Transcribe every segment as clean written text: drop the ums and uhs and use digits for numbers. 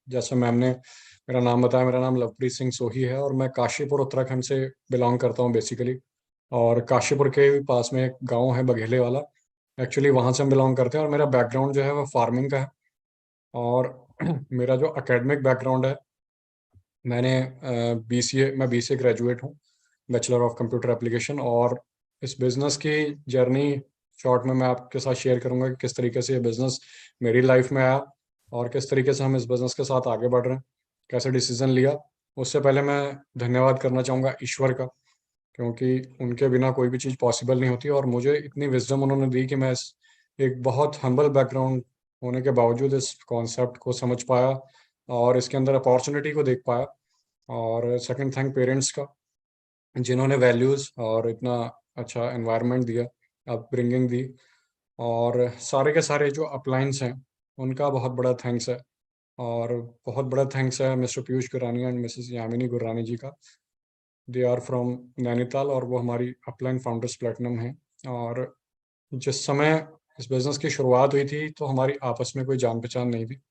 जैसे मैम ने मेरा नाम बताया, मेरा नाम लवप्रीत सिंह सोही है और मैं काशीपुर उत्तराखंड से बिलोंग करता हूँ बेसिकली। और काशीपुर के पास में एक गांव है बघेले वाला, एक्चुअली वहाँ से हम बिलोंग करते हैं। और मेरा बैकग्राउंड जो है वो फार्मिंग का है। और मेरा जो एकेडमिक बैकग्राउंड है, मैंने मैं बीसीए ग्रेजुएट हूँ, बैचलर ऑफ कंप्यूटर एप्लीकेशन। और इस बिज़नेस की जर्नी शॉर्ट में मैं आपके साथ शेयर करूंगा कि किस तरीके से ये बिज़नेस मेरी लाइफ में आया और किस तरीके से हम इस बिज़नेस के साथ आगे बढ़ रहे हैं, कैसे डिसीजन लिया। उससे पहले मैं धन्यवाद करना चाहूँगा ईश्वर का, क्योंकि उनके बिना कोई भी चीज़ पॉसिबल नहीं होती। और मुझे इतनी विजडम उन्होंने दी कि मैं एक बहुत हम्बल बैकग्राउंड होने के बावजूद इस कॉन्सेप्ट को समझ पाया और इसके अंदर अपॉर्चुनिटी को देख पाया। और सेकंड थैंक पेरेंट्स का, जिन्होंने वैल्यूज़ और इतना अच्छा एनवायरनमेंट दिया, अपब्रिंगिंग दी। और सारे के सारे जो अपलाइंस हैं उनका बहुत बड़ा थैंक्स है। और बहुत बड़ा थैंक्स है Mr Piyush Gurani and Mrs Yamini Gurani ji का। दे आर फ्रॉम नैनीताल और वो हमारी अपलाइन फाउंडर्स प्लेटिनम हैं। और जिस समय इस बिज़नेस की शुरुआत हुई थी तो हमारी आपस में कोई जान पहचान नहीं थी।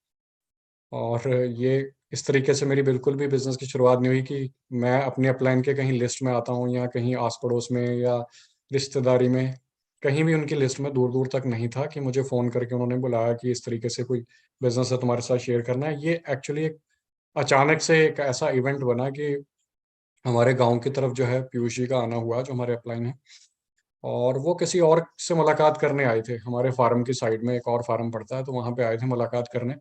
और ये इस तरीके से मेरी बिल्कुल भी बिज़नेस की शुरुआत नहीं हुई कि मैं अपने अपलाइन के कहीं लिस्ट में आता हूँ या कहीं आस पड़ोस में या रिश्तेदारी में, कहीं भी उनकी लिस्ट में दूर दूर तक नहीं था कि मुझे फ़ोन करके उन्होंने बुलाया कि इस तरीके से कोई बिज़नेस है तुम्हारे साथ शेयर करना है। ये एक्चुअली एक अचानक से एक ऐसा इवेंट बना कि हमारे गांव की तरफ जो है पीयूष जी का आना हुआ, जो हमारे अपलाइन है। और वो किसी और से मुलाकात करने आए थे, हमारे फार्म की साइड में एक और फार्म पड़ता है तो वहाँ पे आए थे मुलाकात करने।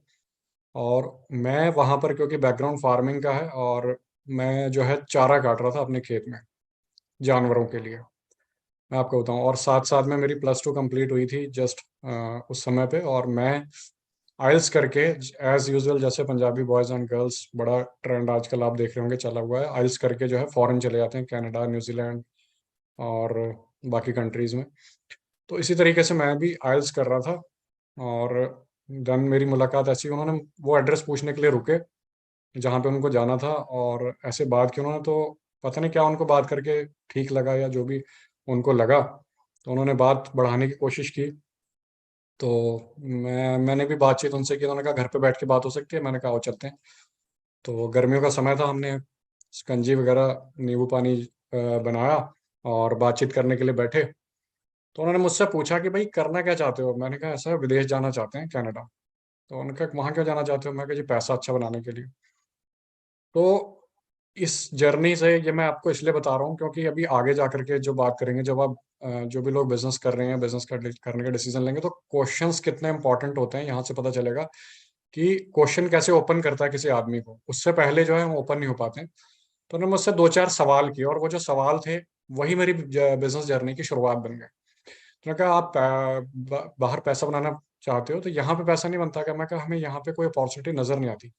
और मैं वहाँ पर, क्योंकि बैकग्राउंड फार्मिंग का है, और मैं जो है चारा काट रहा था अपने खेत में जानवरों के लिए, मैं आपको बताऊं। और साथ साथ में मेरी +2 कंप्लीट हुई थी जस्ट उस समय पे। और मैं आइल्स करके, एज यूजुअल जैसे पंजाबी बॉयज़ एंड गर्ल्स, बड़ा ट्रेंड आजकल आप देख रहे होंगे चला हुआ है, आइल्स करके जो है फॉरेन चले जाते हैं, कनाडा, न्यूजीलैंड और बाकी कंट्रीज़ में। तो इसी तरीके से मैं भी आइल्स कर रहा था। और देन मेरी मुलाकात ऐसी, उन्होंने वो एड्रेस पूछने के लिए रुके जहाँ पे उनको जाना था। और ऐसे बात की उन्होंने, तो पता नहीं क्या उनको बात करके ठीक लगा या जो भी उनको लगा, तो उन्होंने बात बढ़ाने की कोशिश की। तो मैंने भी बातचीत उनसे की, उन्होंने कहा घर पे बैठ के बात हो सकती है। मैंने कहा आओ चलते हैं। तो गर्मियों का समय था, हमने शिकंजी वगैरह नींबू पानी बनाया और बातचीत करने के लिए बैठे। तो उन्होंने मुझसे पूछा कि भाई करना क्या चाहते हो। मैंने कहा ऐसा है, विदेश जाना चाहते हैं, कनाडा। तो उन्होंने कहा वहाँ क्यों जाना चाहते हो। मैं कहा जी पैसा अच्छा बनाने के लिए। तो इस जर्नी से ये मैं आपको इसलिए बता रहा हूँ क्योंकि अभी आगे जा करके जो बात करेंगे, जब आप जो भी लोग बिजनेस कर रहे हैं, बिजनेस करने का डिसीजन लेंगे, तो क्वेश्चंस कितने इंपॉर्टेंट होते हैं यहाँ से पता चलेगा कि क्वेश्चन कैसे ओपन करता है किसी आदमी को। उससे पहले जो है हम ओपन नहीं हो पाते हैं। तो उन्होंने मुझसे दो चार सवाल किए और वो जो सवाल थे वही मेरी बिजनेस जर्नी की शुरुआत बन गए। तो मैंने कहा आप बाहर पैसा बनाना चाहते हो तो यहाँ पे पैसा नहीं बनता क्या। मैं कहा हमें यहाँ पे कोई अपॉर्चुनिटी नजर नहीं आती।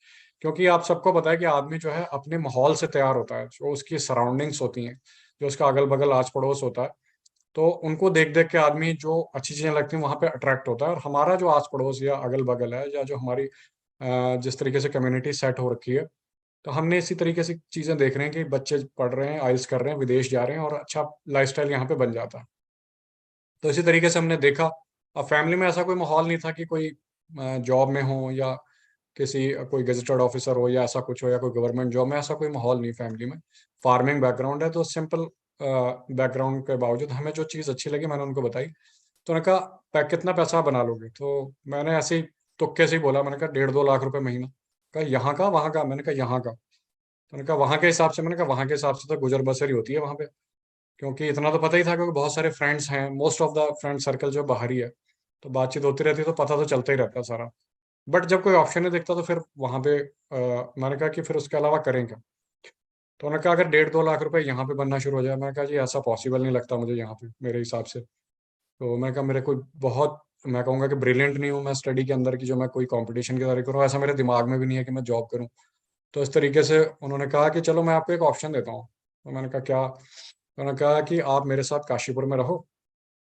क्योंकि आप सबको पता है कि आदमी जो है अपने माहौल से तैयार होता है, जो उसकी सराउंडिंग्स होती हैं, जो उसका अगल बगल आस पड़ोस होता है, तो उनको देख देख के आदमी जो अच्छी चीजें लगती हैं वहां पे अट्रैक्ट होता है। और हमारा जो आस पड़ोस या अगल बगल है, या जो हमारी जिस तरीके से कम्युनिटी सेट हो रखी है, तो हमने इसी तरीके से चीजें देख रहे हैं कि बच्चे पढ़ रहे हैं, आइल्स कर रहे हैं, विदेश जा रहे हैं और अच्छा लाइफस्टाइल यहाँ पे बन जाता है। तो इसी तरीके से हमने देखा। अब फैमिली में ऐसा कोई माहौल नहीं था कि कोई जॉब में हो या किसी कोई गेजेटेड ऑफिसर हो या ऐसा कुछ हो, या कोई गवर्नमेंट जॉब में, ऐसा कोई माहौल नहीं फैमिली में। फार्मिंग बैकग्राउंड है, तो सिंपल बैकग्राउंड के बावजूद हमें जो चीज़ अच्छी लगी मैंने उनको बताई। तो उन्होंने कहा कितना पैसा बना लोगे। तो मैंने ऐसे ही तुक्के से ही बोला, मैंने कहा 1.5-2 लाख रुपए महीना। कहा यहाँ का वहाँ का। मैंने कहा यहाँ का। तो उन्होंने कहा वहाँ के हिसाब से। मैंने कहा वहाँ के हिसाब से तो गुजर बसर ही होती है वहाँ पे। क्योंकि इतना तो पता ही था, क्योंकि बहुत सारे फ्रेंड्स हैं, most of the friend circle जो बाहर ही है, तो बातचीत होती रहती है तो पता तो चलता ही रहता है सारा। बट जब कोई ऑप्शन नहीं दिखता तो फिर वहाँ पे मैंने कहा कि फिर उसके अलावा करें क्या। तो उन्होंने कहा अगर 1.5-2 लाख रुपए यहाँ पे बनना शुरू हो जाए। मैंने कहा जी ऐसा पॉसिबल नहीं लगता मुझे यहाँ पे मेरे हिसाब से। तो मैंने कहा मेरे कोई बहुत, मैं कहूँगा कि ब्रिलियंट नहीं हूँ मैं स्टडी के अंदर, कि जो मैं कोई कंपटीशन की तैयारी करूँ, ऐसा मेरे दिमाग में भी नहीं है कि मैं जॉब करूँ। तो इस तरीके से उन्होंने कहा कि चलो मैं आपको एक ऑप्शन देता हूँ। तो मैंने कहा क्या। तो उन्होंने कहा कि आप मेरे साथ काशीपुर में रहो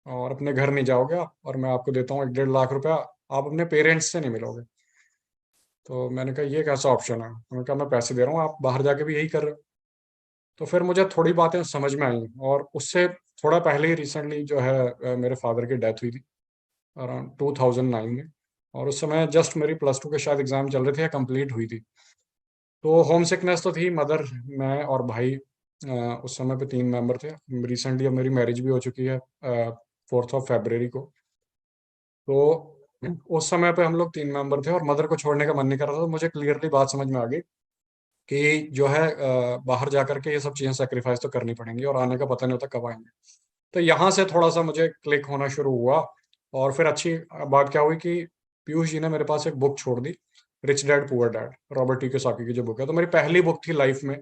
और अपने घर नहीं जाओगे आप, और मैं आपको देता हूँ 1-1.5 लाख रुपया, आप अपने पेरेंट्स से नहीं मिलोगे। तो मैंने कहा ये कैसा ऑप्शन है। उन्होंने कहा मैं पैसे दे रहा हूँ, आप बाहर जाके भी यही कर रहे हो। तो फिर मुझे थोड़ी बातें समझ में आई। और उससे थोड़ा पहले ही रिसेंटली जो है मेरे फादर की डेथ हुई थी, अराउंड 2009 में। और उस समय जस्ट मेरी +2 के शायद एग्जाम चल रहे थे या कंप्लीट हुई थी। तो होम सिकनेस तो थी। मदर, मैं और भाई उस समय पे 3 मेंबर थे। रिसेंटली अब मेरी मैरिज भी हो चुकी है 4 फरवरी को। तो उस समय पे हम लोग 3 मेंबर थे और मदर को छोड़ने का मन नहीं कर रहा था। तो मुझे क्लियरली बात समझ में आ गई कि जो है बाहर जा करके ये सब चीज़ें सेक्रीफाइस तो करनी पड़ेंगी और आने का पता नहीं होता कब आएंगे। तो यहाँ से थोड़ा सा मुझे क्लिक होना शुरू हुआ। और फिर अच्छी बात क्या हुई कि पीयूष जी ने मेरे पास एक बुक छोड़ दी, Rich Dad Poor Dad, Robert T Kiyosaki की जो बुक है। तो मेरी पहली बुक थी लाइफ में,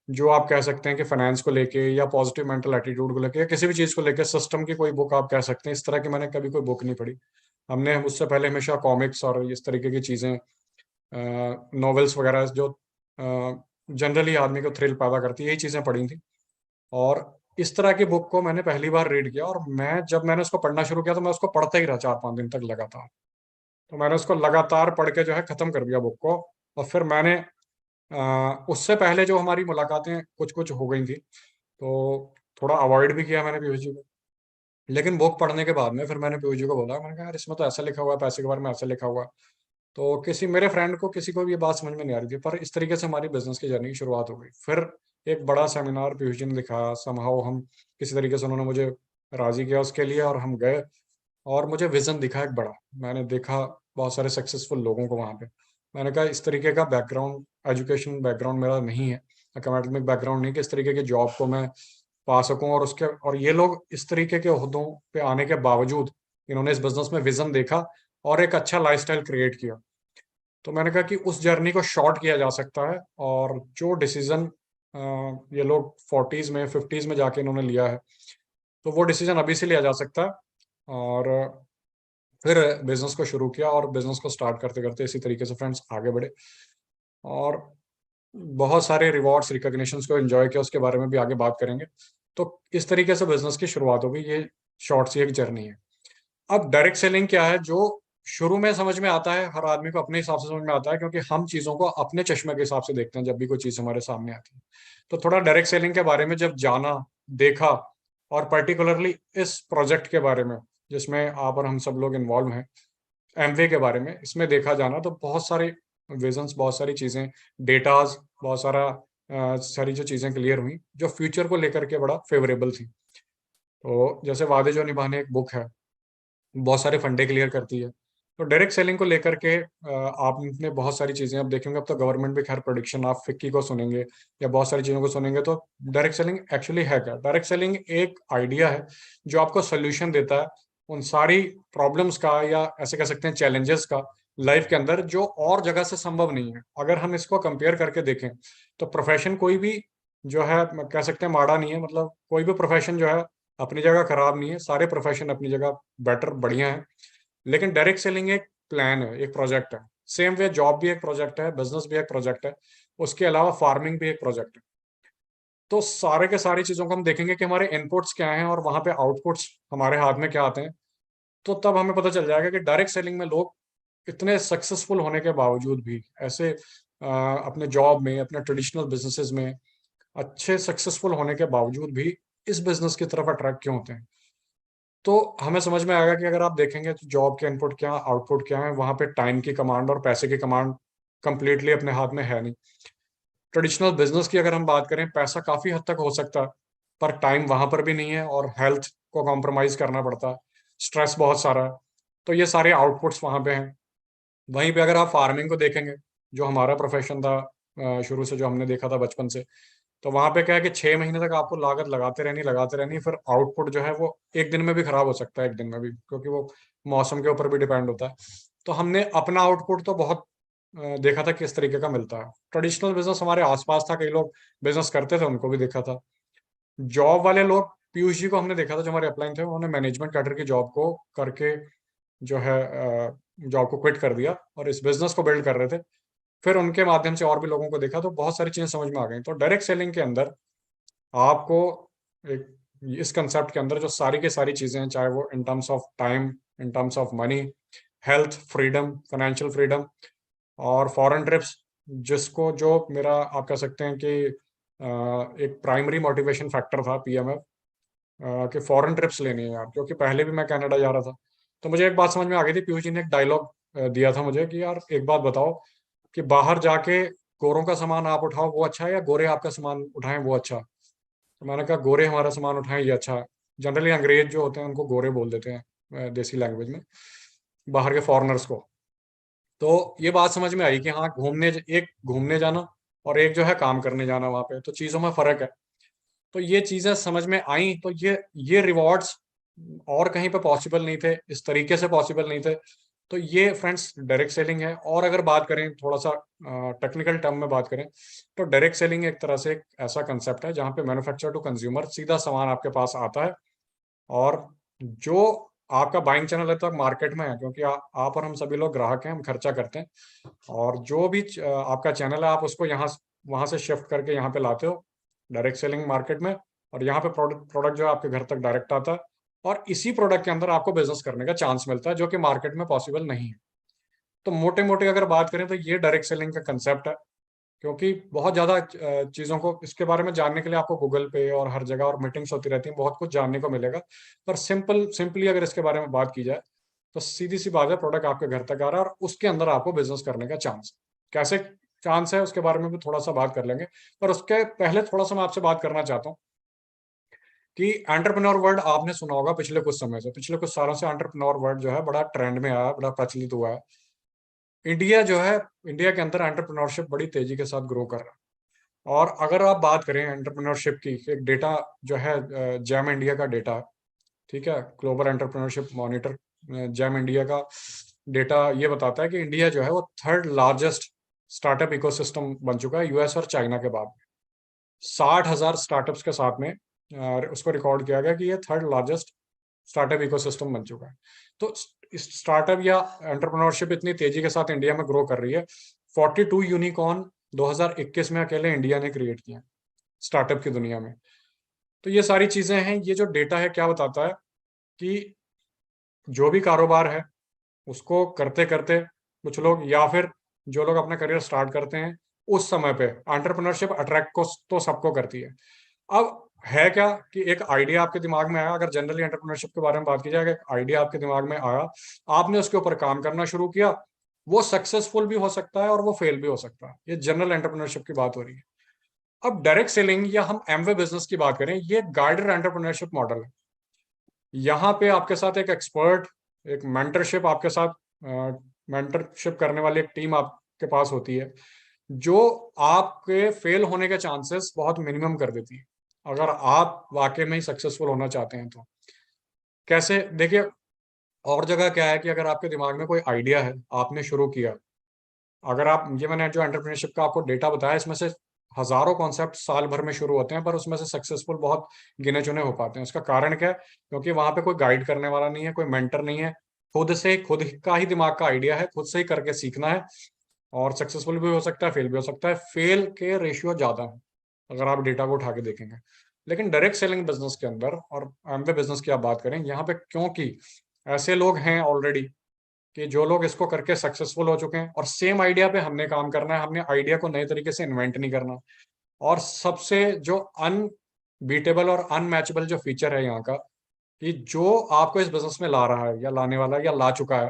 जो आप कह सकते हैं कि फाइनेंस को लेके या पॉजिटिव मेंटल एटीट्यूड को लेके या किसी भी चीज़ को लेके, सिस्टम की कोई बुक आप कह सकते हैं। इस तरह की मैंने कभी कोई बुक नहीं पढ़ी। हमने उससे पहले हमेशा कॉमिक्स और इस तरीके की चीज़ें, नॉवेल्स वगैरह जो जनरली आदमी को थ्रिल पैदा करती है, यही चीज़ें पढ़ी थी। और इस तरह की बुक को मैंने पहली बार रीड किया, और जब मैंने उसको पढ़ना शुरू किया तो मैं उसको पढ़ता ही रहा 4-5 दिन तक लगातार। तो मैंने उसको लगातार पढ़ के जो है खत्म कर दिया बुक को। और फिर मैंने उससे पहले जो हमारी मुलाकातें कुछ कुछ हो गई थी, तो थोड़ा अवॉइड भी किया मैंने पीयूष जी को। लेकिन बुक पढ़ने के बाद में फिर मैंने पीयूष जी को बोला, मैंने कहा यार इसमें तो ऐसा लिखा हुआ है, पैसे के बारे में ऐसा लिखा हुआ है। तो किसी मेरे फ्रेंड को, किसी को भी ये बात समझ में नहीं आ रही थी, पर इस तरीके से हमारी बिजनेस की जर्नी की शुरुआत हो गई। फिर एक बड़ा सेमिनार पीयूष जी ने दिखाया, समहाउ हम किसी तरीके से, उन्होंने मुझे राजी किया उसके लिए, और हम गए। और मुझे विजन दिखा एक बड़ा, मैंने देखा बहुत सारे सक्सेसफुल लोगों को वहाँ पे। मैंने कहा इस तरीके का बैकग्राउंड, एजुकेशन बैकग्राउंड मेरा नहीं है, अकेडमिक बैकग्राउंड नहीं, कि इस तरीके की जॉब को मैं पा सकूं। और ये लोग इस तरीके के ओहदों पे आने के बावजूद इन्होंने इस बिजनेस में विजन देखा और एक अच्छा लाइफस्टाइल क्रिएट किया। तो मैंने कहा कि उस जर्नी को शॉर्ट किया जा सकता है, और जो डिसीजन ये लोग 40s में 50s में जाके इन्होंने लिया है, तो वो डिसीजन अभी से लिया जा सकता है। और फिर बिजनेस को शुरू किया, और बिजनेस को स्टार्ट करते करते इसी तरीके से फ्रेंड्स आगे बढ़े, और बहुत सारे रिवॉर्ड्स, रिकॉग्निशंस को एंजॉय किया। उसके बारे में भी आगे बात करेंगे। तो इस तरीके से बिजनेस की शुरुआत हो गई। ये शॉर्ट सी एक जर्नी है। अब डायरेक्ट सेलिंग क्या है, जो शुरू में समझ में आता है, हर आदमी को अपने हिसाब से समझ में आता है, क्योंकि हम चीज़ों को अपने चश्मे के हिसाब से देखते हैं जब भी कोई चीज़ हमारे सामने आती है। तो थोड़ा डायरेक्ट सेलिंग के बारे में जब जाना, देखा, और पर्टिकुलरली इस प्रोजेक्ट के बारे में जिसमें आप और हम सब लोग इन्वॉल्व हैं, एमवे के बारे में, इसमें देखा जाना, तो बहुत सारे विजन्स, बहुत सारी चीज़ें, डेटाज, बहुत सारी जो चीज़ें क्लियर हुई, जो फ्यूचर को लेकर के बड़ा फेवरेबल थी। तो जैसे वादे जो निभाने एक बुक है, बहुत सारे फंडे क्लियर करती है। तो डायरेक्ट सेलिंग को लेकर के आपने बहुत सारी चीज़ें अब देखेंगे। अब तो गवर्नमेंट भी खैर प्रोडिक्शन, आप फिक्की को सुनेंगे या बहुत सारी चीज़ों को सुनेंगे। तो डायरेक्ट सेलिंग एक्चुअली है क्या? डायरेक्ट सेलिंग एक आइडिया है जो आपको सोल्यूशन देता है उन सारी प्रॉब्लम्स का, या ऐसे कह सकते हैं चैलेंजेस का, लाइफ के अंदर, जो और जगह से संभव नहीं है। अगर हम इसको कंपेयर करके देखें, तो प्रोफेशन कोई भी जो है कह सकते हैं माड़ा नहीं है। मतलब कोई भी प्रोफेशन जो है अपनी जगह खराब नहीं है, सारे प्रोफेशन अपनी जगह बेटर, बढ़िया है। लेकिन डायरेक्ट सेलिंग एक प्लान है, एक प्रोजेक्ट है। सेम वे जॉब भी एक प्रोजेक्ट है, बिजनेस भी एक प्रोजेक्ट है, उसके अलावा फार्मिंग भी एक प्रोजेक्ट है। तो सारे के सारी चीजों को हम देखेंगे कि हमारे इनपुट्स क्या हैं और वहां पे आउटपुट्स हमारे हाथ में क्या आते हैं। तो तब हमें पता चल जाएगा कि डायरेक्ट सेलिंग में लोग इतने सक्सेसफुल होने के बावजूद भी, ऐसे अपने जॉब में, अपने ट्रेडिशनल बिजनेसेस में अच्छे सक्सेसफुल होने के बावजूद भी इस बिजनेस की तरफ अट्रैक्ट क्यों होते हैं। तो हमें समझ में आएगा कि अगर आप देखेंगे तो जॉब के इनपुट क्या, आउटपुट क्या है, वहां पे टाइम की कमांड और पैसे की कमांड कंप्लीटली अपने हाथ में है नहीं। ट्रेडिशनल बिजनेस की अगर हम बात करें, पैसा काफी हद तक हो सकता है, पर टाइम वहां पर भी नहीं है, और हेल्थ को कॉम्प्रोमाइज करना पड़ता है, स्ट्रेस बहुत सारा है। तो ये सारे आउटपुट्स वहां पे हैं। वहीं पे अगर आप फार्मिंग को देखेंगे, जो हमारा प्रोफेशन था शुरू से, जो हमने देखा था बचपन से, तो वहां पे क्या है कि 6 महीने तक आपको लागत लगाते रहनी, फिर आउटपुट जो है वो एक दिन में भी खराब हो सकता है, एक दिन में भी, क्योंकि वो मौसम के ऊपर भी डिपेंड होता है। तो हमने अपना आउटपुट तो बहुत देखा था किस तरीके का मिलता है। ट्रेडिशनल बिजनेस हमारे आसपास था, कई लोग बिजनेस करते थे, उनको भी देखा था। जॉब वाले लोग, पीयूष जी को हमने देखा था, जो हमारे अपलाइन थे, उन्होंने मैनेजमेंट कैडर की जॉब को करके जो है जॉब को क्विट कर दिया और इस बिजनेस को बिल्ड कर रहे थे। फिर उनके माध्यम से और भी लोगों को देखा, तो बहुत सारी चीजें समझ में आ गई। तो डायरेक्ट सेलिंग के अंदर आपको एक, इस कंसेप्ट के अंदर जो सारी की सारी चीजें हैं, चाहे वो in terms of time, in terms of money, health freedom, financial freedom, और फॉरेन ट्रिप्स, जिसको जो मेरा आप कह सकते हैं कि एक प्राइमरी मोटिवेशन फैक्टर था पीएमएफ, कि फॉरेन ट्रिप्स लेनी है यार, क्योंकि पहले भी मैं कनाडा जा रहा था। तो मुझे एक बात समझ में आ गई थी, पीयूष जी ने एक डायलॉग दिया था मुझे कि यार एक बात बताओ कि बाहर जाके गोरों का सामान आप उठाओ वो अच्छा है या गोरे आपका सामान उठाएं वो अच्छा। तो मैंने कहा गोरे हमारा सामान उठाएं ये अच्छा है। जनरली अंग्रेज जो होते हैं उनको गोरे बोल देते हैं देसी लैंग्वेज में, बाहर के फॉरेनर्स को। तो ये बात समझ में आई कि हाँ, एक घूमने जाना और एक जो है काम करने जाना, वहां पे तो चीजों में फर्क है। तो ये चीजें समझ में आई, तो ये रिवॉर्ड्स और कहीं पे पॉसिबल नहीं थे, इस तरीके से पॉसिबल नहीं थे। तो ये फ्रेंड्स डायरेक्ट सेलिंग है। और अगर बात करें थोड़ा सा टेक्निकल टर्म में बात करें, तो डायरेक्ट सेलिंग एक तरह से एक ऐसा कंसेप्ट है जहाँ पे मैन्युफैक्चर टू कंज्यूमर सीधा सामान आपके पास आता है, और जो आपका बाइंग चैनल है तो मार्केट में है, क्योंकि आप और हम सभी लोग ग्राहक हैं, हम खर्चा करते हैं। और जो भी आपका चैनल है आप उसको यहाँ वहां से शिफ्ट करके यहाँ पे लाते हो डायरेक्ट सेलिंग मार्केट में, और यहाँ पे प्रोडक्ट प्रोडक्ट जो है आपके घर तक डायरेक्ट आता है, और इसी प्रोडक्ट के अंदर आपको बिजनेस करने का चांस मिलता है जो कि मार्केट में पॉसिबल नहीं है। तो मोटे मोटे अगर बात करें तो ये डायरेक्ट सेलिंग का कंसेप्ट है। क्योंकि बहुत ज्यादा चीजों को इसके बारे में जानने के लिए आपको गूगल पे और हर जगह और मीटिंग्स होती रहती हैं, बहुत कुछ जानने को मिलेगा। पर सिंपली अगर इसके बारे में बात की जाए तो सीधी सी बात है, प्रोडक्ट आपके घर तक आ रहा है और उसके अंदर आपको बिजनेस करने का चांस। कैसे चांस है उसके बारे में भी थोड़ा सा बात कर लेंगे। पर उसके पहले थोड़ा सा मैं आपसे बात करना चाहता हूँ कि एंटरप्रेन्योर वर्ड आपने सुना होगा पिछले कुछ समय से, पिछले कुछ सालों से एंटरप्रेन्योर वर्ड जो है बड़ा ट्रेंड में आया, बड़ा प्रचलित हुआ है। इंडिया जो है, इंडिया के अंदर एंटरप्रेन्योरशिप बड़ी तेजी के साथ ग्रो कर रहा है। और अगर आप बात करें एंटरप्रेन्योरशिप की, एक डेटा जो है जैम इंडिया का डेटा है, ठीक है, global entrepreneurship monitor, jam India का डेटा ये बताता है कि इंडिया जो है वो थर्ड लार्जेस्ट स्टार्टअप इकोसिस्टम बन चुका है यूएस और चाइना के बाद। 60,000 स्टार्टअप्स के साथ में उसको रिकॉर्ड किया गया कि ये थर्ड लार्जेस्ट स्टार्टअप इकोसिस्टम बन चुका है। तो स्टार्टअप या एंटरप्रेन्योरशिप इतनी तेजी के साथ इंडिया में ग्रो कर रही है। 42 यूनिकॉर्न 2021 में अकेले इंडिया ने क्रिएट किया स्टार्टअप की दुनिया में। तो ये सारी चीजें हैं। ये जो डेटा है क्या बताता है कि जो भी कारोबार है उसको करते करते कुछ लोग, या फिर जो लोग अपना करियर स्टार्ट करते हैं उस समय पे एंटरप्रेन्योरशिप अट्रैक्ट को तो सबको करती है। अब है क्या कि एक आइडिया आपके दिमाग में आया, अगर जनरली एंटरप्रेन्योरशिप के बारे में बात की जाए, एक आइडिया आपके दिमाग में आया, आपने उसके ऊपर काम करना शुरू किया, वो सक्सेसफुल भी हो सकता है और वो फेल भी हो सकता है। ये जनरल एंटरप्रेन्योरशिप की बात हो रही है। अब डायरेक्ट सेलिंग या हम एमवे बिजनेस की बात करें, ये गाइडेड एंटरप्रेन्योरशिप मॉडल है। यहाँ पे आपके साथ एक एक्सपर्ट, एक मेंटरशिप आपके साथ, मेंटरशिप करने वाली एक टीम आपके पास होती है, जो आपके फेल होने के चांसेस बहुत मिनिमम कर देती है, अगर आप वाकई में ही सक्सेसफुल होना चाहते हैं तो। कैसे देखिए, और जगह क्या है कि अगर आपके दिमाग में कोई आइडिया है, आपने शुरू किया, अगर आप, ये मैंने जो एंटरप्रेन्योरशिप का आपको डेटा बताया, इसमें से हजारों कॉन्सेप्ट साल भर में शुरू होते हैं, पर उसमें से सक्सेसफुल बहुत गिने चुने हो पाते हैं। उसका कारण क्या है? क्योंकि वहां पे कोई गाइड करने वाला नहीं है, कोई मेंटर नहीं है, खुद का ही दिमाग का आइडिया है, खुद से ही करके सीखना है। और सक्सेसफुल भी हो सकता है, फेल भी हो सकता है, फेल के रेशियो ज्यादा है अगर आप डेटा को उठा के देखेंगे। लेकिन डायरेक्ट सेलिंग बिजनेस के अंदर और एमवे बिजनेस की आप बात करें, यहाँ पे क्योंकि ऐसे लोग हैं ऑलरेडी कि जो लोग इसको करके सक्सेसफुल हो चुके हैं, और सेम आइडिया पे हमने काम करना है, हमने आइडिया को नए तरीके से इन्वेंट नहीं करना। और सबसे जो अनबीटेबल और अनमैचेबल जो फीचर है यहाँ का, कि जो आपको इस बिजनेस में ला रहा है या लाने वाला है या ला चुका है,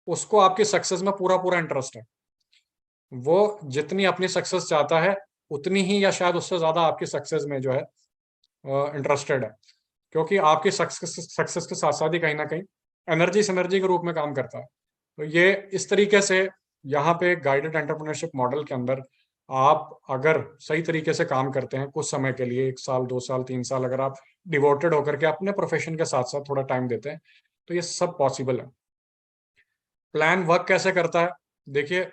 उसको आपकी सक्सेस में पूरा पूरा इंटरेस्ट है। वो जितनी अपनी सक्सेस चाहता है उतनी ही या शायद उससे ज्यादा आपकी सक्सेस में जो है इंटरेस्टेड है। क्योंकि आपकी सक्सेस के साथ साथ ही कहीं ना कहीं एनर्जी सिनर्जी के रूप में काम करता है। तो ये इस तरीके से यहाँ पे गाइडेड एंटरप्रेन्योरशिप मॉडल के अंदर आप अगर सही तरीके से काम करते हैं कुछ समय के लिए, 1 साल 2 साल 3 साल, अगर आप डिवोटेड होकर के अपने प्रोफेशन के साथ साथ थोड़ा टाइम देते हैं, तो ये सब पॉसिबल है। प्लान वर्क कैसे करता है? देखिए,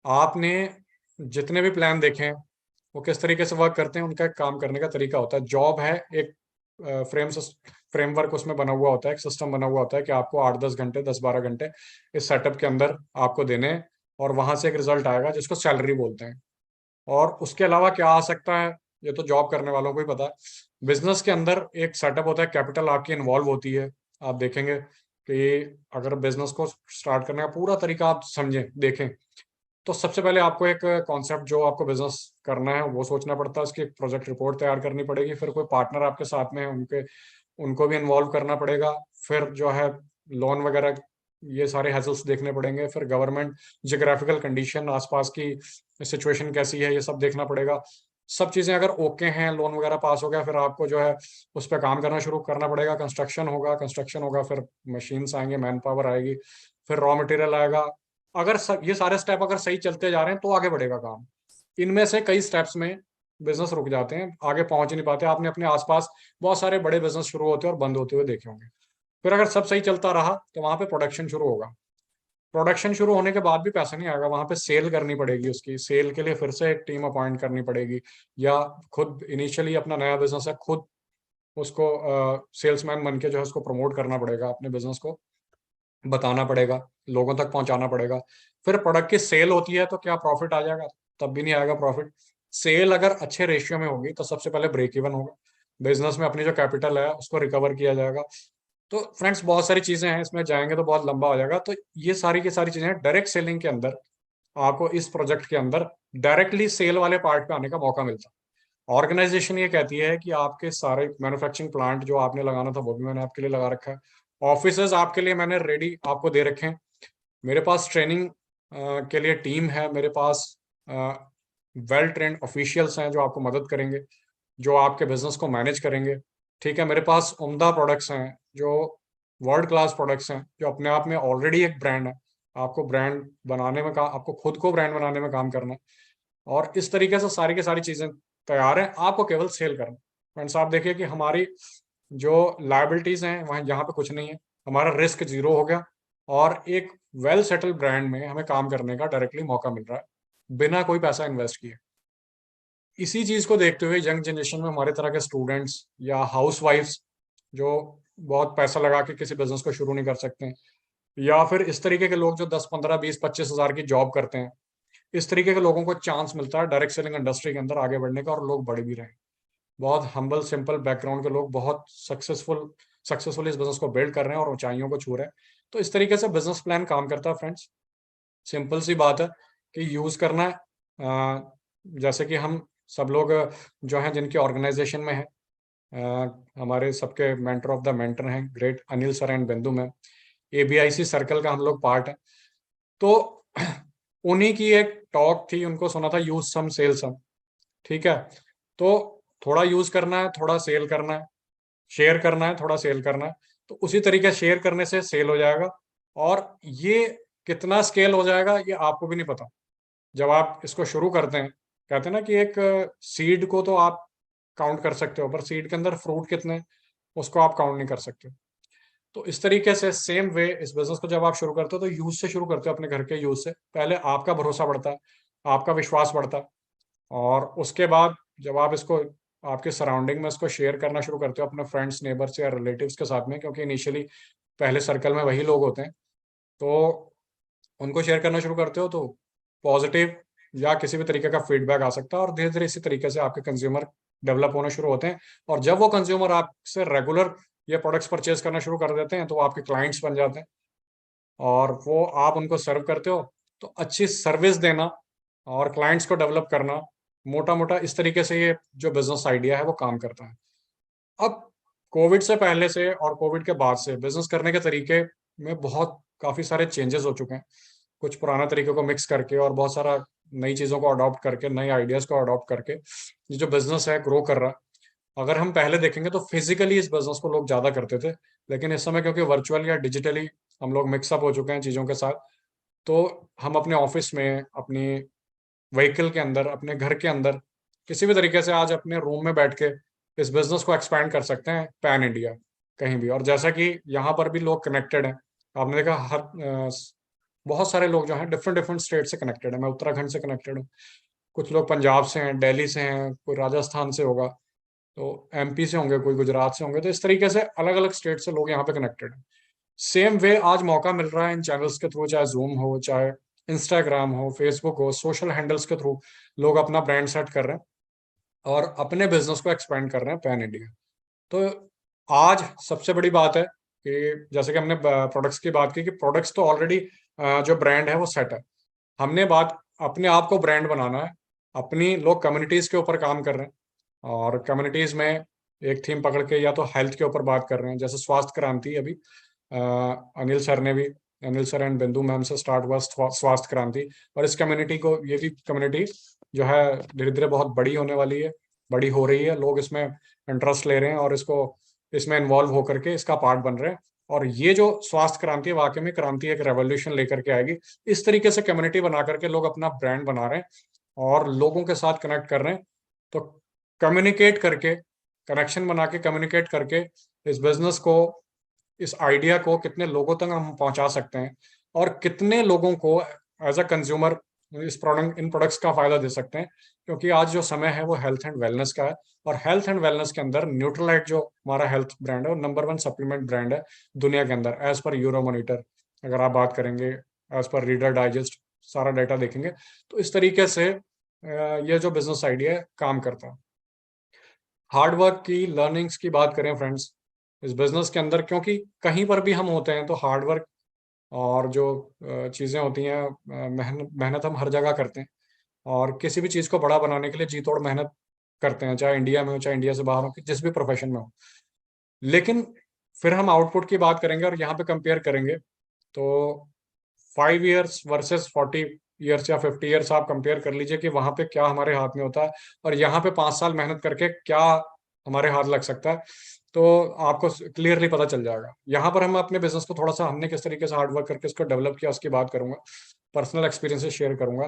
आपने जितने भी प्लान देखे हैं वो किस तरीके से वर्क करते हैं, उनका एक काम करने का तरीका होता है। जॉब है एक फ्रेमवर्क उसमें बना हुआ होता है, एक सिस्टम बना हुआ होता है कि आपको 8-10 घंटे 10-12 घंटे इस सेटअप के अंदर आपको देने हैं, और वहां से एक रिजल्ट आएगा जिसको सैलरी बोलते हैं। और उसके अलावा क्या आ सकता है, ये तो जॉब करने वालों को ही पता है। बिजनेस के अंदर एक सेटअप होता है, कैपिटल आपकी इन्वॉल्व होती है। आप देखेंगे कि अगर बिजनेस को स्टार्ट करने का पूरा तरीका आप समझें देखें, तो सबसे पहले आपको एक कॉन्सेप्ट जो आपको बिजनेस करना है वो सोचना पड़ता है, उसकी एक प्रोजेक्ट रिपोर्ट तैयार करनी पड़ेगी, फिर कोई पार्टनर आपके साथ में है उनको भी इन्वॉल्व करना पड़ेगा, फिर जो है लोन वगैरह ये सारे हैजल्स देखने पड़ेंगे। फिर गवर्नमेंट, जियोग्राफिकल कंडीशन, आसपास की सिचुएशन कैसी है, ये सब देखना पड़ेगा। सब चीज़ें अगर ओके हैं, लोन वगैरह पास हो गया, फिर आपको जो है उस पर काम करना शुरू करना पड़ेगा। कंस्ट्रक्शन होगा, फिर मशीन्स आएंगे, मैन पावर आएगी, फिर रॉ मटेरियल आएगा। अगर ये सारे स्टेप अगर सही चलते जा रहे हैं तो आगे बढ़ेगा काम। इनमें से कई स्टेप्स में बिजनेस रुक जाते हैं, आगे पहुंच ही नहीं पाते। आपने अपने आसपास बहुत सारे बड़े बिजनेस शुरू होते हैं और बंद होते हुए देखे होंगे। फिर अगर सब सही चलता रहा तो वहां पे प्रोडक्शन शुरू होगा। प्रोडक्शन शुरू होने के बाद भी पैसा नहीं आएगा, वहां पे सेल करनी पड़ेगी। उसकी सेल के लिए फिर से एक टीम अपॉइंट करनी पड़ेगी, या खुद इनिशियली अपना नया बिजनेस है, खुद उसको सेल्समैन बन के जो है उसको प्रमोट करना पड़ेगा, अपने बिजनेस को बताना पड़ेगा, लोगों तक पहुंचाना पड़ेगा। फिर प्रोडक्ट की सेल होती है तो क्या प्रॉफिट आ जाएगा? तब भी नहीं आएगा प्रॉफिट। सेल अगर अच्छे रेशियो में होगी तो सबसे पहले ब्रेक इवन होगा, बिजनेस में अपनी जो कैपिटल है उसको रिकवर किया जाएगा। तो फ्रेंड्स, बहुत सारी चीजें हैं, इसमें जाएंगे तो बहुत लंबा हो जाएगा। तो ये सारी की सारी चीजें डायरेक्ट सेलिंग के अंदर, आपको इस प्रोजेक्ट के अंदर डायरेक्टली सेल वाले पार्ट पे आने का मौका मिलता है। ऑर्गेनाइजेशन ये कहती है कि आपके सारे मैन्युफैक्चरिंग प्लांट जो आपने लगाना था वो भी मैंने आपके लिए लगा रखा है, ऑफिसेज आपके लिए मैंने रेडी आपको दे रखे हैं, मेरे पास ट्रेनिंग के लिए टीम है, मेरे पास वेल ट्रेंड ऑफिशियल्स हैं जो आपको मदद करेंगे, जो आपके बिजनेस को मैनेज करेंगे। ठीक है, मेरे पास उम्दा प्रोडक्ट्स हैं, जो वर्ल्ड क्लास प्रोडक्ट्स हैं, जो अपने आप में ऑलरेडी एक ब्रांड है। आपको ब्रांड बनाने में काम, आपको खुद को ब्रांड बनाने में काम करना है। और इस तरीके से सारी की सारी चीजें तैयार हैं, आपको केवल सेल करना। फ्रेंड्स, आप देखिए कि हमारी जो लाइबिलिटीज हैं वहाँ यहाँ पे कुछ नहीं है, हमारा रिस्क जीरो हो गया, और एक वेल सेटल ब्रांड में हमें काम करने का डायरेक्टली मौका मिल रहा है बिना कोई पैसा इन्वेस्ट किए। इसी चीज को देखते हुए यंग जनरेशन में हमारे तरह के स्टूडेंट्स या हाउस वाइफ्स जो बहुत पैसा लगा के किसी बिजनेस को शुरू नहीं कर सकते हैं, या फिर इस तरीके के लोग जो 10, 15, 20, 25 हज़ार की जॉब करते हैं, इस तरीके के लोगों को चांस मिलता है डायरेक्ट सेलिंग इंडस्ट्री के अंदर आगे बढ़ने का, और लोग बढ़ भी रहे हैं। बहुत हम्बल सिंपल बैकग्राउंड के लोग बहुत सक्सेसफुल इस बिजनेस को बिल्ड कर रहे हैं और ऊंचाइयों को छू रहे हैं। तो इस तरीके से बिजनेस प्लान काम करता है फ्रेंड्स। सिंपल सी बात है कि यूज करना है। जैसे कि हम सब लोग जो हैं जिनकी ऑर्गेनाइजेशन में है, हमारे सबके मेंटर ऑफ द मेंटर हैं ग्रेट अनिल सर एंड बिंदु में, एबीआईसी सर्कल का हम लोग पार्ट है। तो उन्हीं की एक टॉक थी, उनको सुना था, यूज सम सेल सम। ठीक है, तो थोड़ा यूज करना है, थोड़ा सेल करना है, शेयर करना है, थोड़ा सेल करना है। तो उसी तरीके शेयर करने से सेल हो जाएगा। और ये कितना स्केल हो जाएगा ये आपको भी नहीं पता जब आप इसको शुरू करते हैं। कहते हैं ना कि एक सीड को तो आप काउंट कर सकते हो, पर सीड के अंदर फ्रूट कितने, उसको आप काउंट नहीं कर सकते। तो इस तरीके से सेम वे इस बिजनेस को जब आप शुरू करते हो तो यूज से शुरू करते हो, अपने घर के यूज से। पहले आपका भरोसा बढ़ता है, आपका विश्वास बढ़ता है, और उसके बाद जब आप इसको आपके सराउंडिंग में इसको शेयर करना शुरू करते हो अपने फ्रेंड्स, नेबर्स या रिलेटिव्स के साथ में, क्योंकि इनिशियली पहले सर्कल में वही लोग होते हैं, तो उनको शेयर करना शुरू करते हो तो पॉजिटिव या किसी भी तरीके का फीडबैक आ सकता है, और धीरे धीरे इसी तरीके से आपके कंज्यूमर डेवलप होना शुरू होते हैं। और जब वो कंज्यूमर आपसे रेगुलर ये प्रोडक्ट्स परचेज करना शुरू कर देते हैं तो वो आपके क्लाइंट्स बन जाते हैं, और वो आप उनको सर्व करते हो। तो अच्छी सर्विस देना और क्लाइंट्स को डेवलप करना, मोटा मोटा इस तरीके से ये जो बिजनेस आइडिया है वो काम करता है। अब कोविड से पहले से और कोविड के बाद से बिजनेस करने के तरीके में बहुत काफी सारे चेंजेस हो चुके हैं। कुछ पुराना तरीके को मिक्स करके और बहुत सारा नई चीजों को अडॉप्ट करके, नए आइडियाज को अडॉप्ट करके ये जो बिजनेस है ग्रो कर रहा है। अगर हम पहले देखेंगे तो फिजिकली इस बिजनेस को लोग ज्यादा करते थे, लेकिन इस समय क्योंकि वर्चुअल या डिजिटली हम लोग मिक्सअप हो चुके हैं चीजों के साथ, तो हम अपने ऑफिस में, अपनी व्हीकल के अंदर, अपने घर के अंदर, किसी भी तरीके से आज अपने रूम में बैठ के इस बिजनेस को एक्सपैंड कर सकते हैं पैन इंडिया कहीं भी। और जैसा कि यहाँ पर भी लोग कनेक्टेड हैं, आपने देखा हर बहुत सारे लोग जो हैं डिफरेंट डिफरेंट स्टेट से कनेक्टेड है। मैं उत्तराखंड से कनेक्टेड हूँ, कुछ लोग पंजाब से हैं, दिल्ली से हैं, कोई राजस्थान से होगा, तो एमपी से होंगे, कोई गुजरात से होंगे। तो इस तरीके से अलग अलग स्टेट से लोग यहाँ पे कनेक्टेड हैं। सेम वे आज मौका मिल रहा है इन चैनल्स के थ्रू, चाहे जूम हो, चाहे इंस्टाग्राम हो, फेसबुक हो, सोशल हैंडल्स के थ्रू लोग अपना ब्रांड सेट कर रहे हैं और अपने बिजनेस को एक्सपेंड कर रहे हैं पैन इंडिया। तो आज सबसे बड़ी बात है कि जैसे कि हमने प्रोडक्ट्स की बात की, कि प्रोडक्ट्स तो ऑलरेडी जो ब्रांड है वो सेट है। हमने बात अपने आप को ब्रांड बनाना है। अपनी लोग कम्युनिटीज के ऊपर काम कर रहे हैं, और कम्युनिटीज में एक थीम पकड़ के या तो हेल्थ के ऊपर बात कर रहे हैं, जैसे स्वास्थ्य क्रांति अभी अनिल सर ने भी अनिल सर एंड बिंदु मैम से स्टार्ट हुआ स्वास्थ्य क्रांति। और इस कम्युनिटी को, ये भी कम्युनिटी जो है धीरे धीरे बहुत बड़ी होने वाली है, बड़ी हो रही है, लोग इसमें इंटरेस्ट ले रहे हैं और इसको इसमें इन्वॉल्व होकर के इसका पार्ट बन रहे हैं। और ये जो स्वास्थ्य क्रांति है, वाकई में क्रांति एक रेवोल्यूशन लेकर के आएगी। इस तरीके से कम्युनिटी बना करके लोग अपना ब्रांड बना रहे हैं और लोगों के साथ कनेक्ट कर रहे हैं। तो कम्युनिकेट करके, कनेक्शन बना के, कम्युनिकेट करके इस बिजनेस को, इस आइडिया को कितने लोगों तक हम पहुंचा सकते हैं और कितने लोगों को एज अ कंज्यूमर इस प्रोडक्ट, इन प्रोडक्ट्स का फायदा दे सकते हैं। क्योंकि आज जो समय है वो हेल्थ एंड वेलनेस का है, और हेल्थ एंड वेलनेस के अंदर न्यूट्रलाइट जो हमारा हेल्थ ब्रांड है वो नंबर 1 सप्लीमेंट ब्रांड है दुनिया के अंदर, एज पर यूरो मॉनिटर। अगर आप बात करेंगे, एज पर रीडर डाइजेस्ट, सारा डाटा देखेंगे तो इस तरीके से ये जो बिजनेस आइडिया है काम करता है। हार्डवर्क की, लर्निंग्स की बात करें फ्रेंड्स इस बिजनेस के अंदर, क्योंकि कहीं पर भी हम होते हैं तो हार्डवर्क और जो चीज़ें होती हैं, मेहनत मेहनत हम हर जगह करते हैं और किसी भी चीज़ को बड़ा बनाने के लिए जी तोड़ मेहनत करते हैं, चाहे इंडिया में हो चाहे इंडिया से बाहर हो, जिस भी प्रोफेशन में हो। लेकिन फिर हम आउटपुट की बात करेंगे और यहाँ पे कंपेयर करेंगे तो 5 इयर्स वर्सेस 40 इयर्स या 50 इयर्स आप कंपेयर कर लीजिए कि वहां पे क्या हमारे हाथ में होता है और यहाँ पे 5 साल मेहनत करके क्या हमारे हाथ लग सकता है। तो आपको क्लियरली पता चल जाएगा। यहाँ पर हम अपने बिजनेस को थोड़ा सा, हमने किस तरीके से हार्डवर्क करके इसको डेवलप किया उसकी बात करूंगा, पर्सनल एक्सपीरियंसेस शेयर करूंगा।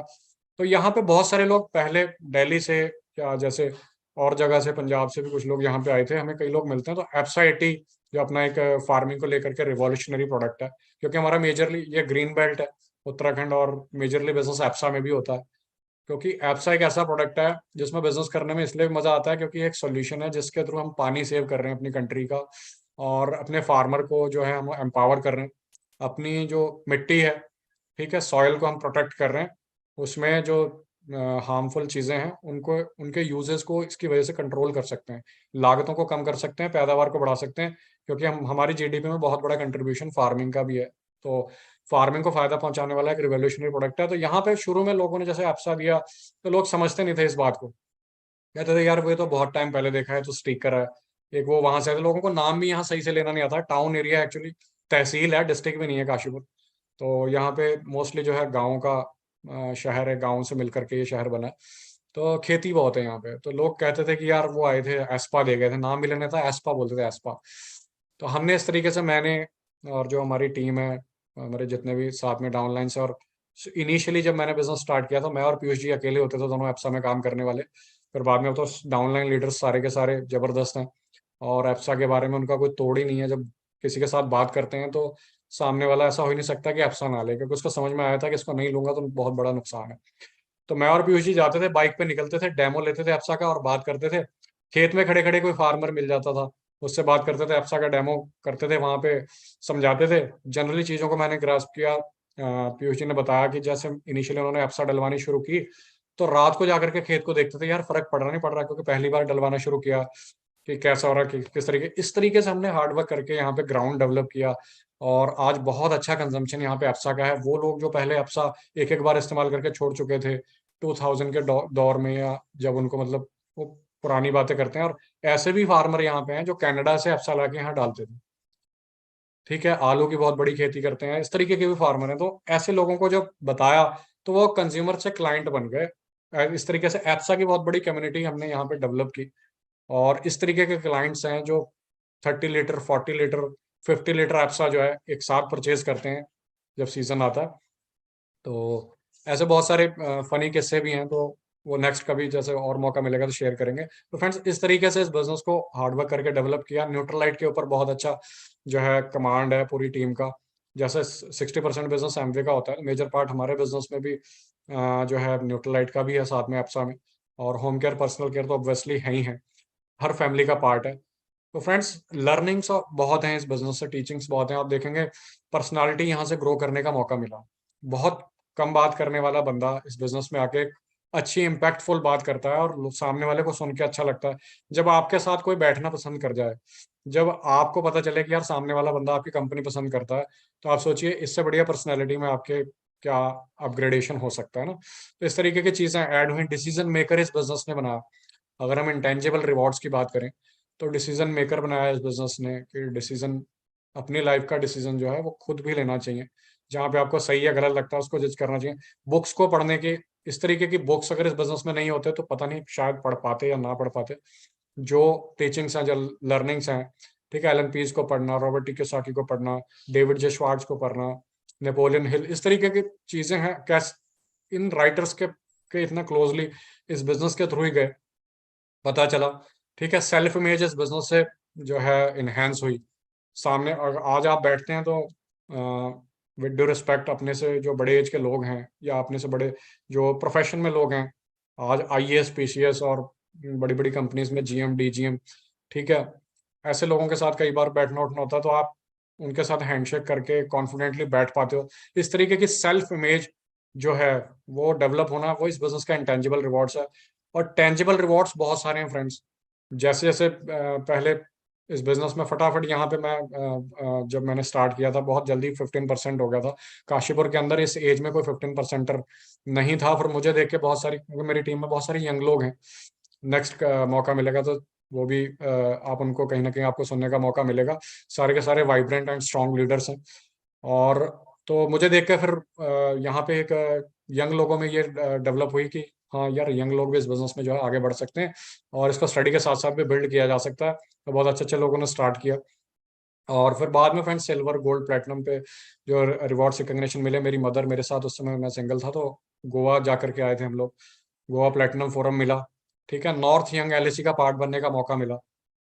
तो यहाँ पे बहुत सारे लोग पहले दिल्ली से या जैसे और जगह से, पंजाब से भी कुछ लोग यहाँ पे आए थे, हमें कई लोग मिलते हैं। तो एप्सा 80 जो अपना एक फार्मिंग को लेकर के रिवॉल्यूशनरी प्रोडक्ट है, क्योंकि हमारा मेजरली ये ग्रीन बेल्ट है उत्तराखंड, और मेजरली बिजनेस एप्सा में भी होता है। क्योंकि एप्सा एक ऐसा प्रोडक्ट है जिसमें बिजनेस करने में इसलिए मजा आता है क्योंकि एक सोल्यूशन है जिसके थ्रू हम पानी सेव कर रहे हैं अपनी कंट्री का, और अपने फार्मर को जो है हम एम्पावर कर रहे हैं। अपनी जो मिट्टी है, ठीक है, सॉइल को हम प्रोटेक्ट कर रहे हैं, उसमें जो हार्मफुल चीज़ें हैं उनको, उनके यूजेस को इसकी वजह से कंट्रोल कर सकते हैं, लागतों को कम कर सकते हैं, पैदावार को बढ़ा सकते हैं। क्योंकि हम, हमारी जीडीपी में बहुत बड़ा कंट्रीब्यूशन फार्मिंग का भी है। तो फार्मिंग को फायदा पहुंचाने वाला एक रिवोल्यूशनरी प्रोडक्ट है। तो यहाँ पे शुरू में लोगों ने जैसे एप्सा दिया तो लोग समझते नहीं थे इस बात को, कहते थे यार वो तो बहुत टाइम पहले देखा है, तो स्टिकर है, एक वो वहां से आए थे। लोगों को नाम भी यहाँ सही से लेना नहीं आता। टाउन एरिया एक्चुअली, तहसील है, डिस्ट्रिक्ट भी नहीं है काशीपुर। तो यहाँ पे मोस्टली जो है गाँव का शहर है, गाँव से मिलकर के ये शहर बना है। तो खेती बहुत है यहाँ पे। तो लोग कहते थे कि यार वो आए थे एस्पा दे गए थे, नाम भी लेना था, एस्पा बोलते थे, एस्पा। तो हमने इस तरीके से, मैंने और जो हमारी टीम है, हमारे जितने भी साथ में डाउनलाइन से, और इनिशियली जब मैंने बिजनेस स्टार्ट किया था मैं और पीयूष जी अकेले होते थे दोनों एप्सा में काम करने वाले। फिर बाद में तो डाउनलाइन लीडर्स सारे के सारे जबरदस्त हैं और एप्सा के बारे में उनका कोई तोड़ ही नहीं है। जब किसी के साथ बात करते हैं तो सामने वाला ऐसा हो ही नहीं सकता कि एप्सा ना ले, क्योंकि उसको समझ में आया था कि इसको नहीं लूंगा तो बहुत बड़ा नुकसान है। तो मैं और पीयूष जी जाते थे, बाइक पे निकलते थे, डेमो लेते थे एप्सा का और बात करते थे। खेत में खड़े खड़े कोई फार्मर मिल जाता था, उससे बात करते थे, एप्सा का डेमो करते थे, वहां पे समझाते थे। जनरली चीजों को मैंने ग्रास्प किया। पीयूष जी ने बताया कि जैसे इनिशियली उन्होंने एप्सा डलवानी शुरू की तो रात को जाकर के खेत को देखते थे, यार फर्क पड़ रहा नहीं पड़ रहा, क्योंकि पहली बार डलवाना शुरू किया कि कैसा हो रहा है, किस तरीके, इस तरीके से हमने हार्डवर्क करके यहाँ पे ग्राउंड डेवलप किया। और आज बहुत अच्छा कंजम्पशन यहाँ पे एप्सा का है। वो लोग जो पहले एप्सा एक एक बार इस्तेमाल करके छोड़ चुके थे 2000 के दौर में, या जब उनको मतलब वो पुरानी बातें करते हैं, और ऐसे भी फार्मर यहाँ पे हैं जो कनाडा से एप्सा ला के यहाँ डालते थे, ठीक है, आलू की बहुत बड़ी खेती करते हैं, इस तरीके के भी फार्मर हैं। तो ऐसे लोगों को जब बताया तो वो कंज्यूमर से क्लाइंट बन गए। इस तरीके से एप्सा की बहुत बड़ी कम्युनिटी हमने यहाँ पे डेवलप की, और इस तरीके के क्लाइंट्स हैं जो 30 लीटर, 40 लीटर, 50 लीटर एप्सा जो है एक साथ परचेज करते हैं जब सीजन आता है। तो ऐसे बहुत सारे फनी किस्से भी हैं, तो वो नेक्स्ट कभी जैसे और मौका मिलेगा तो शेयर करेंगे। तो फ्रेंड्स इस तरीके से इस बिजनेस को हार्डवर्क करके डेवलप किया। न्यूट्रलाइट के ऊपर बहुत अच्छा जो है कमांड है पूरी टीम का। जैसे 60% बिजनेस एमवे का होता है, मेजर पार्ट हमारे बिजनेस में भी जो है न्यूट्रलाइट का भी है, साथ में एप्सा में। और होम केयर, पर्सनल केयर तो ऑब्वियसली है ही है, हर फैमिली का पार्ट है। तो फ्रेंड्स लर्निंग्स बहुत हैं इस बिजनेस से, टीचिंग्स बहुत हैं। आप देखेंगे पर्सनालिटी यहाँ से ग्रो करने का मौका मिला। बहुत कम बात करने वाला बंदा इस बिजनेस में आके अच्छी इम्पैक्टफुल बात करता है और सामने वाले को सुन के अच्छा लगता है। जब आपके साथ कोई बैठना पसंद कर जाए, जब आपको पता चले कि यार सामने वाला बंदा आपकी कंपनी पसंद करता है, तो आप सोचिए इससे बढ़िया पर्सनैलिटी में आपके क्या अपग्रेडेशन हो सकता है ना। तो इस तरीके की चीजें ऐड हुई। डिसीजन मेकर इस बिजनेस ने बनाया। अगर हम इंटेंजिबल रिवॉर्ड्स की बात करें तो डिसीजन मेकर बनाया इस बिजनेस ने, कि डिसीजन, अपनी लाइफ का डिसीजन जो है वो खुद भी लेना चाहिए। जहाँ पे आपको सही या गलत लगता है उसको जज करना चाहिए। बुक्स को पढ़ने की, इस तरीके की बुक्स अगर इस बिजनेस में नहीं होते तो पता नहीं शायद पढ़ पाते या ना पढ़ पाते। जो टीचिंग्स हैं, जो लर्निंग्स हैं, ठीक है, एलन पीज को पढ़ना, रॉबर्ट टी कियोसाकी को पढ़ना, डेविड जे श्वार्ट्ज को पढ़ना, नेपोलियन हिल, इस तरीके की चीजें हैं। कैसे इन राइटर्स के इतना क्लोजली इस बिजनेस के थ्रू ही गए, पता चला। ठीक है, सेल्फ इमेज इस बिजनेस से जो है इनहेंस हुई। सामने अगर आज आप बैठते हैं तो विद ड्यू रिस्पेक्ट, अपने से जो बड़े एज के लोग हैं या अपने से बड़े जो प्रोफेशन में लोग हैं, आज आईएएस पीसीएस और बड़ी बड़ी कंपनीज में जीएम डीजीएम, ठीक है, ऐसे लोगों के साथ कई बार बैठना उठना होता है, तो आप उनके साथ हैंडशेक करके कॉन्फिडेंटली बैठ पाते हो। इस तरीके की सेल्फ इमेज जो है वो डेवलप होना, वो इस बिजनेस का इंटेंजिबल रिवॉर्ड्स है। और टेंजिबल रिवॉर्ड्स बहुत सारे हैं फ्रेंड्स। जैसे जैसे पहले इस बिजनेस में फटाफट यहाँ पे मैं जब मैंने स्टार्ट किया था बहुत जल्दी 15% हो गया था। काशीपुर के अंदर इस एज में कोई 15%er नहीं था। फिर मुझे देख के बहुत सारी, क्योंकि मेरी टीम में बहुत सारे यंग लोग हैं, नेक्स्ट मौका मिलेगा तो वो भी आप उनको कहीं ना कहीं आपको सुनने का मौका मिलेगा। सारे के सारे वाइब्रेंट एंड स्ट्रॉन्ग लीडर्स हैं। और तो मुझे देख के फिर यहाँ पे एक यंग लोगों में ये डेवलप हुई कि हाँ यार, यंग लोग भी इस बिजनेस में जो है आगे बढ़ सकते हैं और इसको स्टडी के साथ साथ भी बिल्ड किया जा सकता है। तो बहुत अच्छे अच्छे लोगों ने स्टार्ट किया। और फिर बाद में फ्रेंड्स सिल्वर गोल्ड प्लेटिनम पे जो रिवॉर्ड्स रिकग्निशन मिले, मेरी मदर मेरे साथ, उस समय मैं सिंगल था, तो गोवा जा करके आए थे हम लोग। गोवा प्लेटिनम फोरम मिला, ठीक है, नॉर्थ यंग एलएसी का पार्ट बनने का मौका मिला,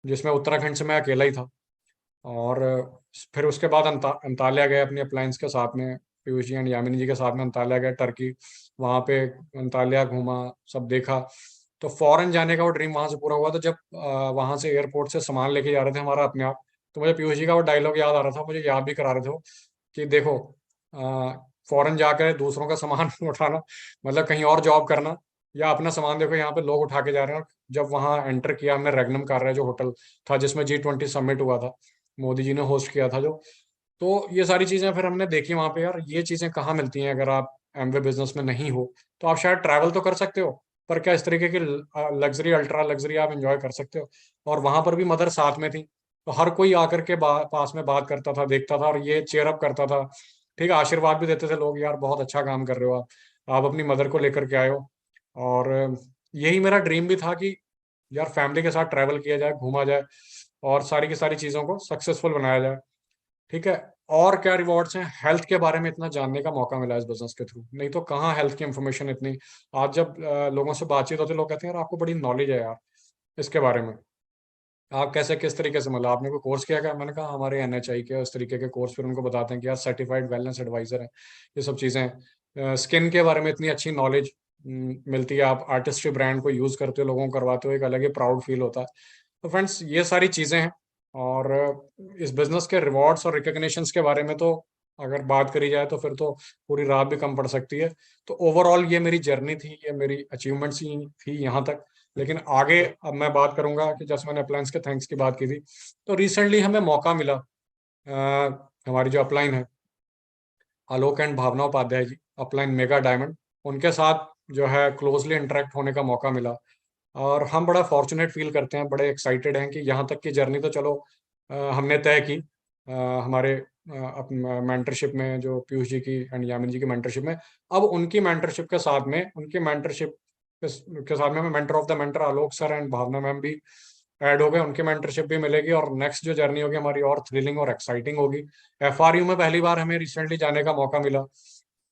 जिसमें उत्तराखंड से मैं अकेला ही था। और फिर उसके बाद अंतालिया गए अपनी अप्लायंस के साथ में, पीयूष जी एंड यामिनी जी के साथ में अंतालिया गए, टर्की। वहाँ पे अंतालिया घूमा, सब देखा। तो फॉरेन जाने का वो ड्रीम वहां से पूरा हुआ। तो जब वहां से एयरपोर्ट से सामान लेके जा रहे थे हमारा अपने आप, तो मुझे पीयूष जी का वो डायलॉग याद आ रहा था, मुझे याद भी करा रहे थे वो, कि देखो, फॉरेन जाकर दूसरों का सामान उठाना मतलब कहीं और जॉब करना, या अपना सामान देखो यहाँ पे लोग उठा के जा रहे हैं। और जब वहाँ एंटर किया हमने, रेगनम कर रहे जो होटल था जिसमें G20 समिट हुआ था, मोदी जी ने होस्ट किया था जो, तो ये सारी चीजें फिर हमने देखी वहां पे। यार ये चीजें कहाँ मिलती हैं, अगर आप एमवे बिजनेस में नहीं हो तो आप शायद ट्रैवल तो कर सकते हो, पर क्या इस तरीके की लग्जरी, अल्ट्रा लग्जरी आप एंजॉय कर सकते हो। और वहां पर भी मदर साथ में थी, तो हर कोई आकर के पास में बात करता था, देखता था, और ये चेयर अप करता था। ठीक है, आशीर्वाद भी देते थे लोग, यार बहुत अच्छा काम कर रहे हो आप अपनी मदर को लेकर के आए हो। और यही मेरा ड्रीम भी था कि यार फैमिली के साथ ट्रैवल किया जाए, घूमा जाए, और सारी की सारी चीज़ों को सक्सेसफुल बनाया जाए। ठीक है। और क्या रिवॉर्ड्स हैं, हेल्थ के बारे में इतना जानने का मौका मिला इस बिजनेस के थ्रू, नहीं तो कहाँ हेल्थ की इंफॉर्मेशन इतनी। आज जब लोगों से बातचीत होती है, लोग कहते हैं यार आपको बड़ी नॉलेज है यार इसके बारे में, आप कैसे, किस तरीके से, मतलब आपने कोई कोर्स किया क्या? मैंने कहा हमारे एनएचआई के उस तरीके के कोर्स, फिर उनको बताते हैं कि यार सर्टिफाइड वेलनेस एडवाइजर है, ये सब चीज़ें। स्किन के बारे में इतनी अच्छी नॉलेज मिलती है, आप आर्टिस्ट्री ब्रांड को यूज़ करते हो, लोगों को करवाते हो, एक अलग ही प्राउड फील होता है। तो फ्रेंड्स ये सारी चीज़ें हैं। और इस बिजनेस के रिवॉर्ड्स और रिकग्निशंस के बारे में तो अगर बात करी जाए तो फिर तो पूरी रात भी कम पड़ सकती है। तो ओवरऑल ये मेरी जर्नी थी, ये मेरी अचीवमेंट्स ही थी यहाँ तक। लेकिन आगे अब मैं बात करूंगा कि जैसे मैंने अप्लायंस के थैंक्स की बात की थी, तो रिसेंटली हमें मौका मिला, हमारी जो अपलाइन है, Alok and Bhavna Upadhyay ji, upline mega diamond, उनके साथ जो है क्लोजली इंटरेक्ट होने का मौका मिला। और हम बड़ा फॉर्चुनेट फील करते हैं, बड़े एक्साइटेड हैं कि यहाँ तक की जर्नी तो चलो हमने तय की, हमारे मेंटरशिप में, जो पीयूष जी की एंड यामिनी जी की मेंटरशिप में। अब उनकी मेंटरशिप के साथ में, उनकी मेंटरशिप के साथ में mentor of the mentor Alok sir and Bhavna ma'am भी ऐड हो गए, उनकी मेंटरशिप भी मिलेगी। और नेक्स्ट जो जर्नी होगी हमारी और थ्रिलिंग और एक्साइटिंग होगी। एफआरयू में पहली बार हमें रिसेंटली जाने का मौका मिला,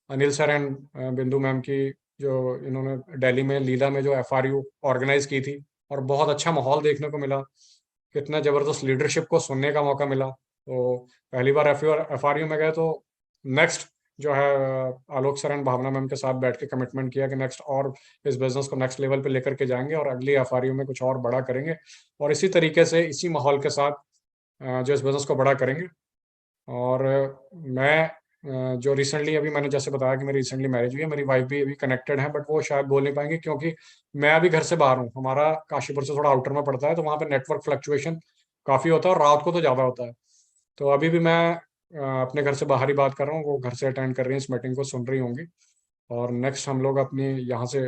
अनिल सर एंड बिंदु मैम की, जो इन्होंने दिल्ली में लीला में जो एफआरयू ऑर्गेनाइज की थी, और बहुत अच्छा माहौल देखने को मिला, कितना जबरदस्त लीडरशिप को सुनने का मौका मिला। तो पहली बार एफआरयू में गए, तो नेक्स्ट जो है आलोक सर एंड भावना मैम के साथ बैठ के कमिटमेंट किया कि नेक्स्ट और इस बिजनेस को नेक्स्ट लेवल पे लेकर के जाएंगे और अगली एफआरयू में कुछ और बड़ा करेंगे, और इसी तरीके से इसी माहौल के साथ जो इस बिजनेस को बड़ा करेंगे। और मैं जो रिसेंटली, अभी मैंने जैसे बताया कि मेरी रिसेंटली मैरिज हुई है, मेरी वाइफ भी अभी कनेक्टेड है, बट वो शायद बोल नहीं पाएंगे क्योंकि मैं अभी घर से बाहर हूँ। हमारा काशीपुर से थोड़ा आउटर में पड़ता है, तो वहाँ पे नेटवर्क फ्लक्चुएशन काफ़ी होता है, और रात को तो ज़्यादा होता है। तो अभी भी मैं अपने घर से बाहर ही बात कर रहा हूँ, वो घर से अटेंड कर रही हैं, इस मीटिंग को सुन रही होंगी। और नेक्स्ट हम लोग अपनी यहाँ से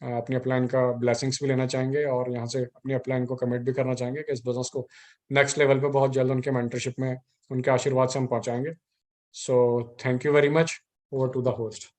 अपनी अपलाइन का ब्लेसिंग्स भी लेना चाहेंगे, और यहाँ से अपनी अपलाइन को कमिट भी करना चाहेंगे कि इस बिजनेस को नेक्स्ट लेवल पे बहुत जल्द उनके मेंटरशिप में, उनके आशीर्वाद से हम पहुँचाएंगे। So thank you very much. Over to the host.